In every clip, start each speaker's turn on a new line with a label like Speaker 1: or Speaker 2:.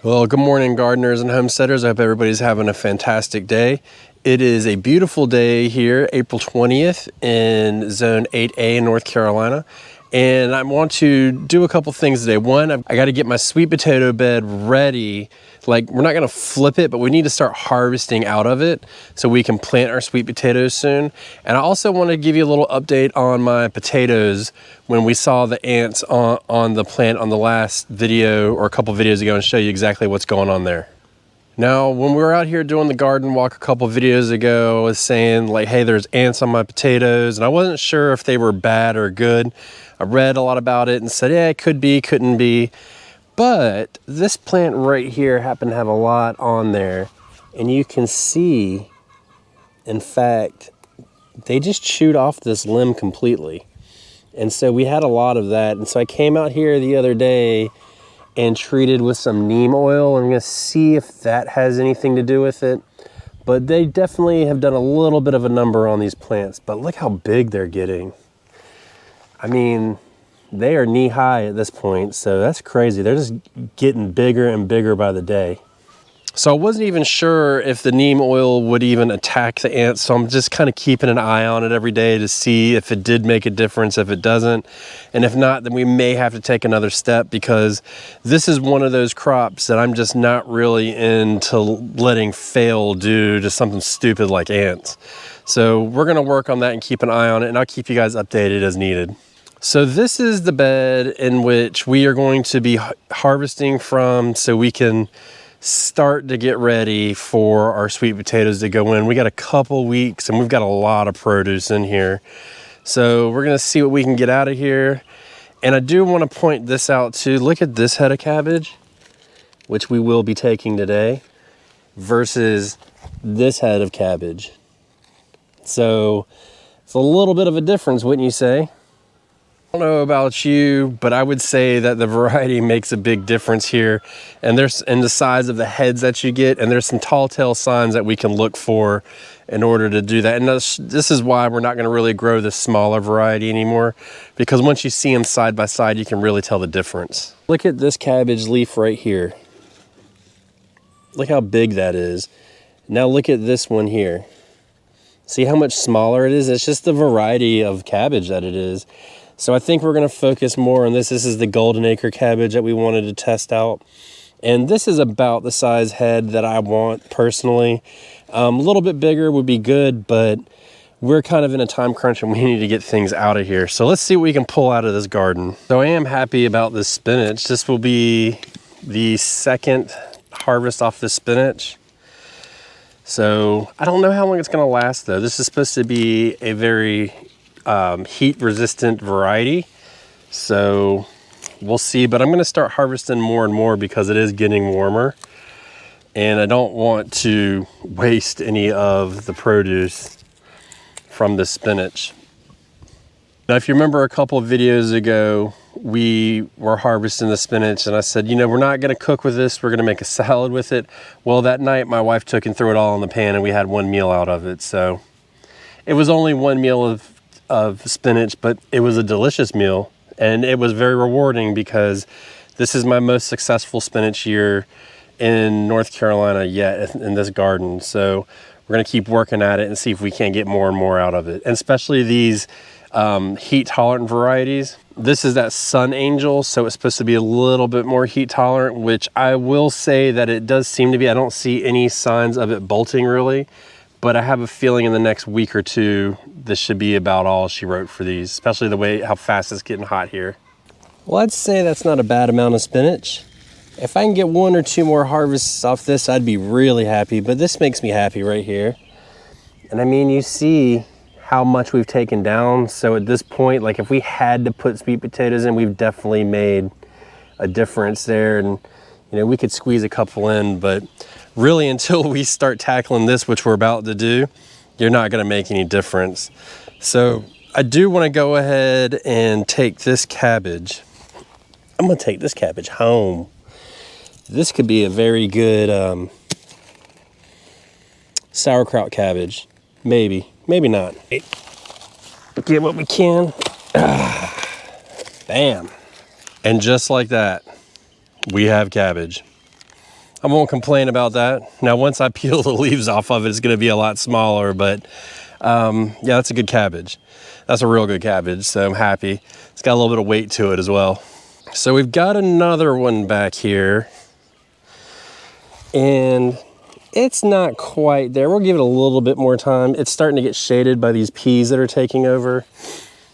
Speaker 1: Well, good morning, gardeners and homesteaders. I hope everybody's having a fantastic day. It is a beautiful day here, April 20th in Zone 8A in North Carolina. And I want to do a couple things today. One, I got to get my sweet potato bed ready. Like, we're not going to flip it, but we need to start harvesting out of it so we can plant our sweet potatoes soon. And I also want to give you a little update on my potatoes when we saw the ants on the plant on the last video or a couple videos ago, and show you exactly what's going on there. Now, when we were out here doing the garden walk a couple videos ago, I was saying like, hey, there's ants on my potatoes, and I wasn't sure if they were bad or good. I read a lot about it and said, yeah, it could be, couldn't be. But this plant right here happened to have a lot on there, and you can see, in fact, they just chewed off this limb completely. And so we had a lot of that. And so I came out here the other day and treated with some neem oil. I'm gonna see if that has anything to do with it. But they definitely have done a little bit of a number on these plants. But look how big they're getting. I mean, they are knee high at this point, so that's crazy. They're just getting bigger and bigger by the day. So I wasn't even sure if the neem oil would even attack the ants, so I'm just kind of keeping an eye on it every day to see if it did make a difference, if it doesn't. And if not, then we may have to take another step, because this is one of those crops that I'm just not really into letting fail due to something stupid like ants. So we're gonna work on that and keep an eye on it, and I'll keep you guys updated as needed. So this is the bed in which we are going to be harvesting from, so we can start to get ready for our sweet potatoes to go in. We got a couple weeks and we've got a lot of produce in here. So we're gonna see what we can get out of here. And I do want to point this out too. Look at this head of cabbage, which we will be taking today, versus this head of cabbage. So it's a little bit of a difference, wouldn't you say? I don't know about you, but I would say that the variety makes a big difference here, and there's in the size of the heads that you get, and there's some tall tale signs that we can look for in order to do that. And this is why we're not going to really grow this smaller variety anymore, because once you see them side by side, you can really tell the difference. Look at this cabbage leaf right here. Look how big that is. Now look at this one here. See how much smaller it is? It's just the variety of cabbage that it is. So I think we're going to focus more on this. This is the golden acre cabbage that we wanted to test out. And this is about the size head that I want personally. A little bit bigger would be good, but we're kind of in a time crunch and we need to get things out of here. So let's see what we can pull out of this garden. So I am happy about this spinach. This will be the second harvest off this spinach. So I don't know how long it's going to last though. This is supposed to be a very heat resistant variety, so we'll see. But I'm going to start harvesting more and more because it is getting warmer, and I don't want to waste any of the produce from the spinach. Now, if you remember a couple of videos ago, we were harvesting the spinach and I said, you know, we're not going to cook with this, we're going to make a salad with it. Well, that night my wife took and threw it all in the pan and we had one meal out of it. So it was only one meal of spinach, but it was a delicious meal, and it was very rewarding because this is my most successful spinach year in North Carolina yet in this garden. So we're going to keep working at it and see if we can get more and more out of it, and especially these heat tolerant varieties. This is that Sun Angel, so it's supposed to be a little bit more heat tolerant, which I will say that it does seem to be. I don't see any signs of it bolting really, but I have a feeling in the next week or two, this should be about all she wrote for these, especially the way how fast it's getting hot here. Well, I'd say that's not a bad amount of spinach. If I can get one or two more harvests off this, I'd be really happy, but this makes me happy right here. And I mean, you see how much we've taken down. So at this point, like if we had to put sweet potatoes in, we've definitely made a difference there. And you know, we could squeeze a couple in, but really until we start tackling this, which we're about to do, you're not going to make any difference. So I do want to go ahead and take this cabbage. I'm going to take this cabbage home. This could be a very good sauerkraut cabbage. Maybe not. Get what we can. Bam. And just like that, we have cabbage. I won't complain about that. Now, once I peel the leaves off of it, it's going to be a lot smaller, but yeah, that's a good cabbage. That's a real good cabbage, so I'm happy. It's got a little bit of weight to it as well. So we've got another one back here, and it's not quite there. We'll give it a little bit more time. It's starting to get shaded by these peas that are taking over.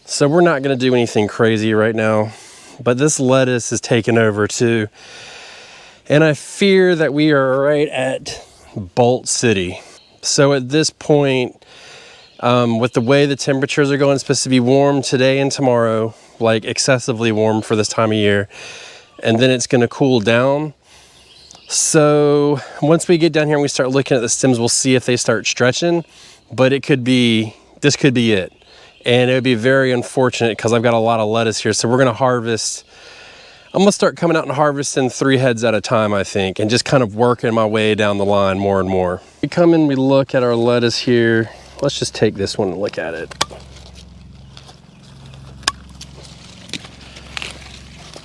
Speaker 1: So we're not going to do anything crazy right now, but this lettuce is taking over too. And I fear that we are right at Bolt City. So at this point, with the way the temperatures are going, it's supposed to be warm today and tomorrow, like excessively warm for this time of year. And then it's going to cool down. So once we get down here and we start looking at the stems, we'll see if they start stretching. But it could be, this could be it. And it would be very unfortunate because I've got a lot of lettuce here. So we're going to harvest. I'm going to start coming out and harvesting 3 heads at a time, I think, and just kind of working my way down the line more and more. We come and we look at our lettuce here. Let's just take this one and look at it.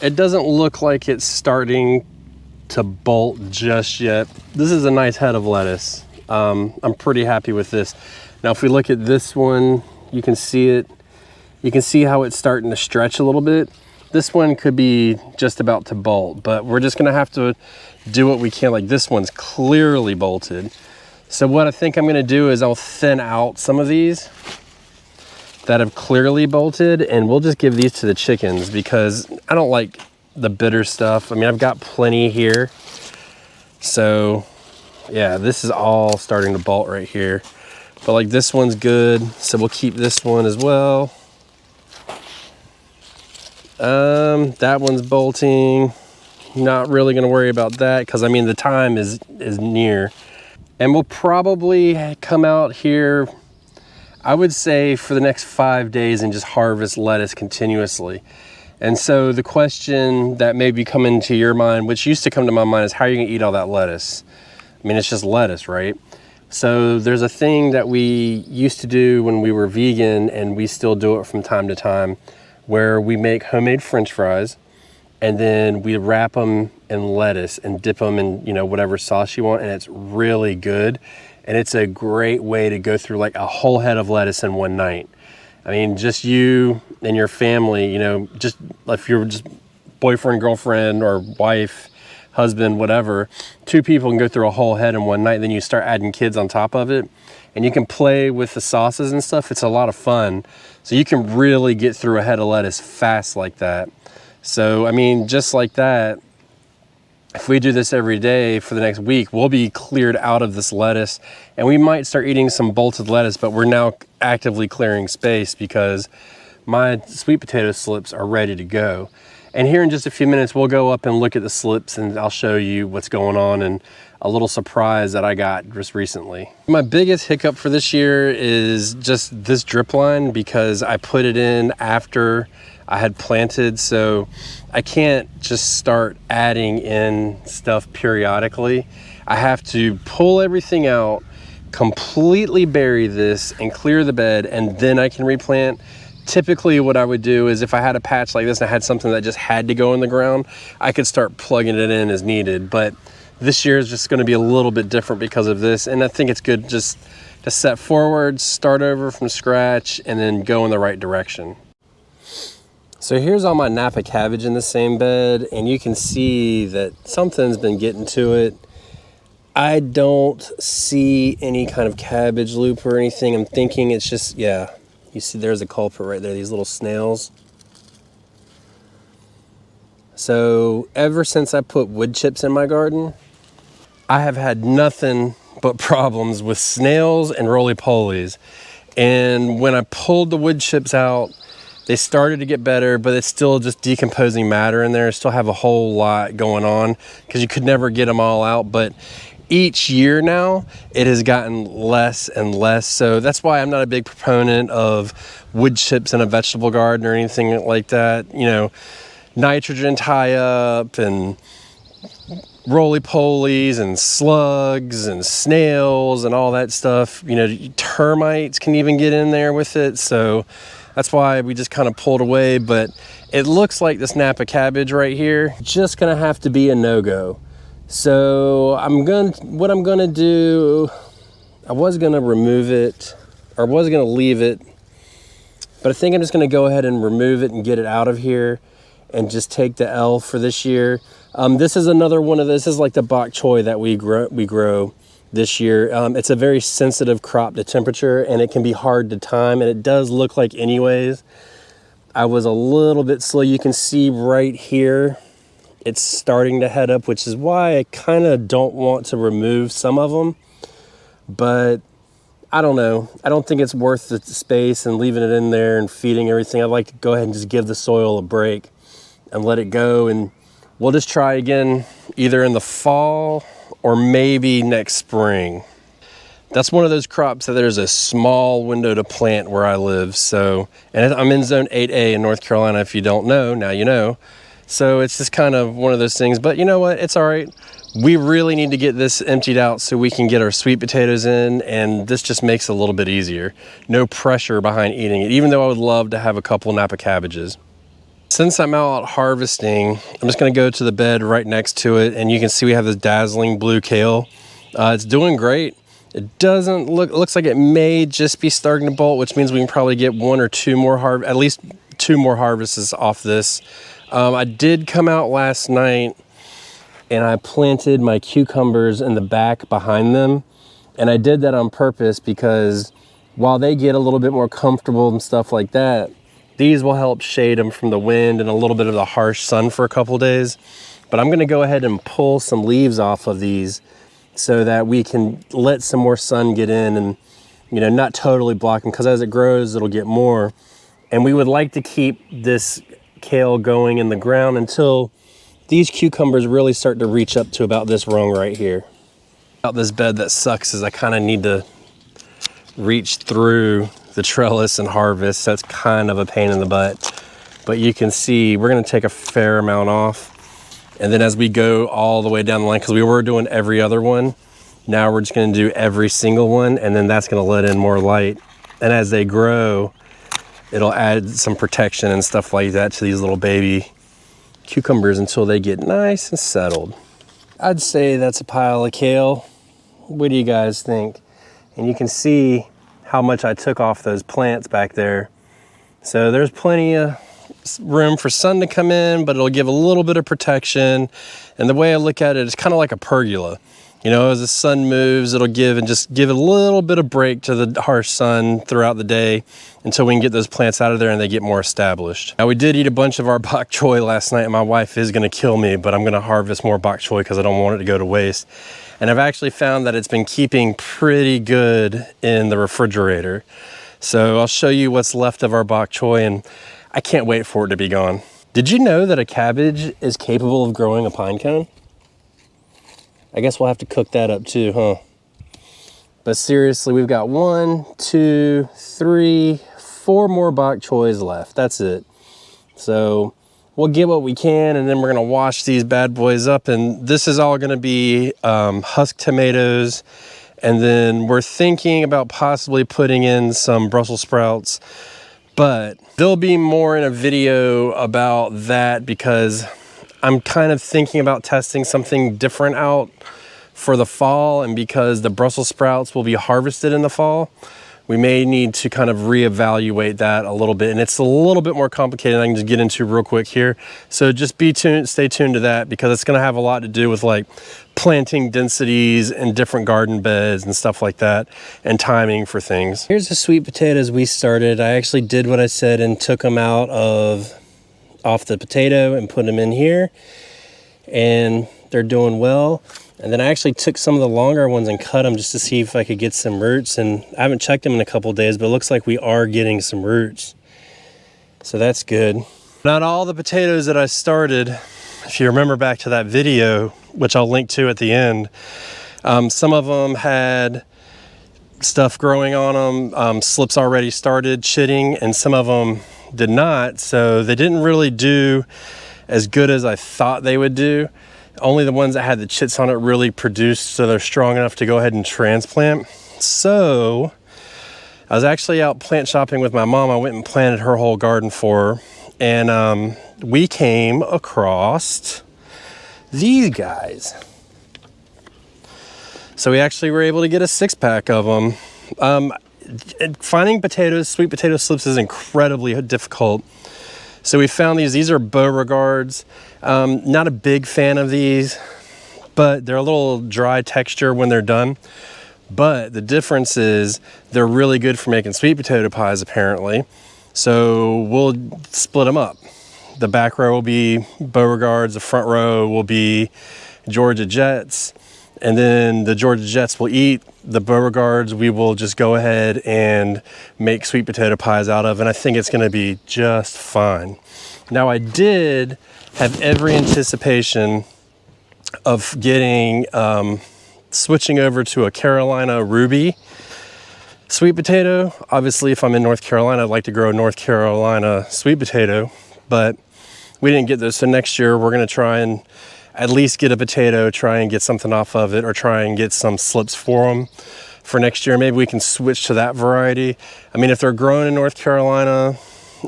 Speaker 1: It doesn't look like it's starting to bolt just yet. This is a nice head of lettuce. I'm pretty happy with this. Now, if we look at this one, you can see it. You can see how it's starting to stretch a little bit. This one could be just about to bolt, but we're just gonna have to do what we can. Like this one's clearly bolted. So what I think I'm gonna do is I'll thin out some of these that have clearly bolted, and we'll just give these to the chickens because I don't like the bitter stuff. I mean, I've got plenty here. So yeah, this is all starting to bolt right here. But like this one's good, so we'll keep this one as well. That one's bolting. Not really gonna worry about that because I mean the time is near. And we'll probably come out here, I would say, for the next 5 days and just harvest lettuce continuously. And so the question that may be coming to your mind, which used to come to my mind, is how are you gonna eat all that lettuce? I mean, it's just lettuce, right? So there's a thing that we used to do when we were vegan, and we still do it from time to time, where we make homemade French fries, and then we wrap them in lettuce and dip them in, you know, whatever sauce you want, and it's really good. And it's a great way to go through like a whole head of lettuce in one night. I mean, just you and your family, you know, just if you're just boyfriend, girlfriend, or wife, husband, whatever, 2 people can go through a whole head in one night. Then you start adding kids on top of it, and you can play with the sauces and stuff. It's a lot of fun. So you can really get through a head of lettuce fast like that. So, I mean, just like that, if we do this every day for the next week, we'll be cleared out of this lettuce, and we might start eating some bolted lettuce, but we're now actively clearing space because my sweet potato slips are ready to go. And here in just a few minutes, we'll go up and look at the slips, and I'll show you what's going on and a little surprise that I got just recently. My biggest hiccup for this year is just this drip line because I put it in after I had planted, so I can't just start adding in stuff periodically. I have to pull everything out, completely bury this and clear the bed, and then I can replant. Typically what I would do is if I had a patch like this and I had something that just had to go in the ground, I could start plugging it in as needed. But this year is just going to be a little bit different because of this, and I think it's good just to set forward, start over from scratch, and then go in the right direction. So here's all my Napa cabbage in the same bed, and you can see that something's been getting to it. I don't see any kind of cabbage loop or anything. I'm thinking it's just, yeah, you see there's a culprit right there, these little snails. So ever since I put wood chips in my garden, I have had nothing but problems with snails and roly-polies. And when I pulled the wood chips out, they started to get better, but it's still just decomposing matter in there. I still have a whole lot going on because you could never get them all out. But each year now, it has gotten less and less. So that's why I'm not a big proponent of wood chips in a vegetable garden or anything like that. You know, nitrogen tie-up and roly-polies and slugs and snails and all that stuff. You know, termites can even get in there with it. So that's why we just kind of pulled away. But it looks like this Napa cabbage right here, just gonna have to be a no-go. So what I'm gonna do, I was gonna remove it, or was gonna leave it, but I think I'm just gonna go ahead and remove it and get it out of here and just take the L for this year. This is another one of this is like the bok choy that we grow this year. It's a very sensitive crop to temperature, and it can be hard to time, and it does look like anyways. I was a little bit slow. You can see right here, it's starting to head up, which is why I kind of don't want to remove some of them, but I don't know. I don't think it's worth the space and leaving it in there and feeding everything. I'd like to go ahead and just give the soil a break and let it go, and we'll just try again either in the fall or maybe next spring. That's one of those crops that there's a small window to plant where I live. So, and I'm in zone 8A in North Carolina. If you don't know, now you know. So it's just kind of one of those things, but you know what? It's all right. We really need to get this emptied out so we can get our sweet potatoes in, and this just makes it a little bit easier. No pressure behind eating it, even though I would love to have a couple Napa cabbages. Since I'm out harvesting, I'm just gonna go to the bed right next to it, and you can see we have this dazzling blue kale. It's doing great. It doesn't looks like it may just be starting to bolt, which means we can probably get one or two more at least two more harvests off this. I did come out last night and I planted my cucumbers in the back behind them. And I did that on purpose because while they get a little bit more comfortable and stuff like that, these will help shade them from the wind and a little bit of the harsh sun for a couple days. But I'm gonna go ahead and pull some leaves off of these so that we can let some more sun get in and, you know, not totally block them, because as it grows, it'll get more. And we would like to keep this kale going in the ground until these cucumbers really start to reach up to about this rung right here. About this bed that sucks is I kind of need to reach through the trellis and harvest. That's kind of a pain in the butt. But you can see we're gonna take a fair amount off. And then as we go all the way down the line, because we were doing every other one, now we're just gonna do every single one, and then that's gonna let in more light. And as they grow, it'll add some protection and stuff like that to these little baby cucumbers until they get nice and settled. I'd say that's a pile of kale. What do you guys think? And you can see how much I took off those plants back there. So there's plenty of room for sun to come in, but it'll give a little bit of protection. And the way I look at it, it's kind of like a pergola. You know, as the sun moves, it'll give it a little bit of break to the harsh sun throughout the day until we can get those plants out of there and they get more established. Now, we did eat a bunch of our bok choy last night, and my wife is gonna kill me, but I'm gonna harvest more bok choy because I don't want it to go to waste. And I've actually found that it's been keeping pretty good in the refrigerator. So I'll show you what's left of our bok choy, and I can't wait for it to be gone. Did you know that a cabbage is capable of growing a pine cone? I guess we'll have to cook that up too, huh? But seriously, we've got 1, 2, 3, 4 more bok choys left. That's it. So we'll get what we can, and then we're gonna wash these bad boys up, and this is all gonna be husked tomatoes. And then we're thinking about possibly putting in some Brussels sprouts, but there'll be more in a video about that because I'm kind of thinking about testing something different out for the fall, and because the Brussels sprouts will be harvested in the fall, we may need to kind of reevaluate that a little bit. And it's a little bit more complicated than I can just get into real quick here. So just stay tuned to that, because it's gonna have a lot to do with like planting densities and different garden beds and stuff like that, and timing for things. Here's the sweet potatoes we started. I actually did what I said and took them off the potato and put them in here, and they're doing well. And then I actually took some of the longer ones and cut them just to see if I could get some roots, and I haven't checked them in a couple days, but it looks like we are getting some roots, so that's good. Not all the potatoes that I started, if you remember back to that video, which I'll link to at the end, some of them had stuff growing on them, slips already started chitting, and some of them did not, so they didn't really do as good as I thought they would do. Only the ones that had the chits on it really produced, so they're strong enough to go ahead and transplant. So I was actually out plant shopping with my mom. I went and planted her whole garden for her, and we came across these guys. So we actually were able to get a 6-pack of them. Finding potatoes, sweet potato slips, is incredibly difficult. So we found these are Beauregards. Not a big fan of these, but they're a little dry texture when they're done. But the difference is they're really good for making sweet potato pies, apparently. So we'll split them up. The back row will be Beauregards, the front row will be Georgia Jets, and then the Georgia Jets will eat. The Beauregards we will just go ahead and make sweet potato pies out of, and I think it's gonna be just fine. Now, I did have every anticipation of getting, switching over to a Carolina Ruby sweet potato. Obviously, if I'm in North Carolina, I'd like to grow North Carolina sweet potato, but we didn't get those. So next year we're gonna try and at least get a potato, try and get something off of it, or try and get some slips for them for next year. Maybe we can switch to that variety. I mean, if they're grown in North Carolina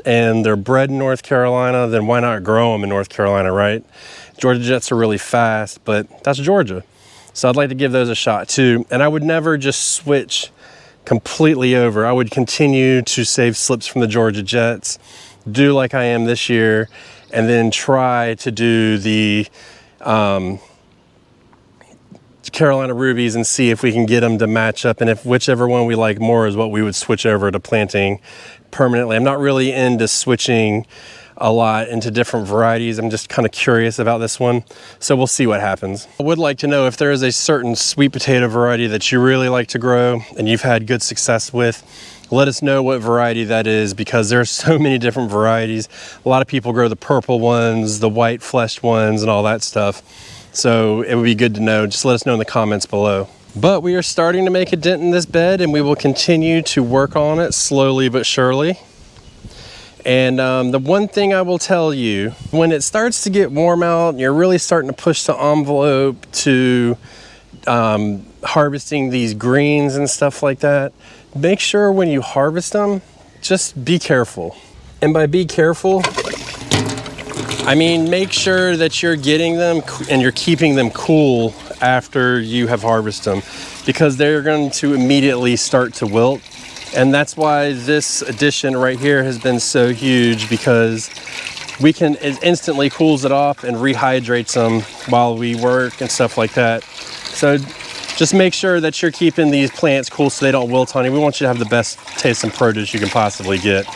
Speaker 1: and they're bred in North Carolina, then why not grow them in North Carolina, right? Georgia Jets are really fast, but that's Georgia. So I'd like to give those a shot too. And I would never just switch completely over. I would continue to save slips from the Georgia Jets, do like I am this year, and then try to do the Carolina Rubies and see if we can get them to match up, and if whichever one we like more is what we would switch over to planting permanently. I'm not really into switching a lot into different varieties. I'm just kind of curious about this one, so we'll see what happens. I would like to know if there is a certain sweet potato variety that you really like to grow and you've had good success with. Let us know what variety that is, because there's so many different varieties. A lot of people grow the purple ones, the white fleshed ones, and all that stuff. So it would be good to know. Just let us know in the comments below. But we are starting to make a dent in this bed, and we will continue to work on it slowly but surely. And the one thing I will tell you, when it starts to get warm out and you're really starting to push the envelope to harvesting these greens and stuff like that, make sure when you harvest them, just be careful. And by be careful, I mean make sure that you're getting them and you're keeping them cool after you have harvested them, because they're going to immediately start to wilt. And that's why this addition right here has been so huge, because it instantly cools it off and rehydrates them while we work and stuff like that. So just make sure that you're keeping these plants cool so they don't wilt on you. We want you to have the best tasting produce you can possibly get.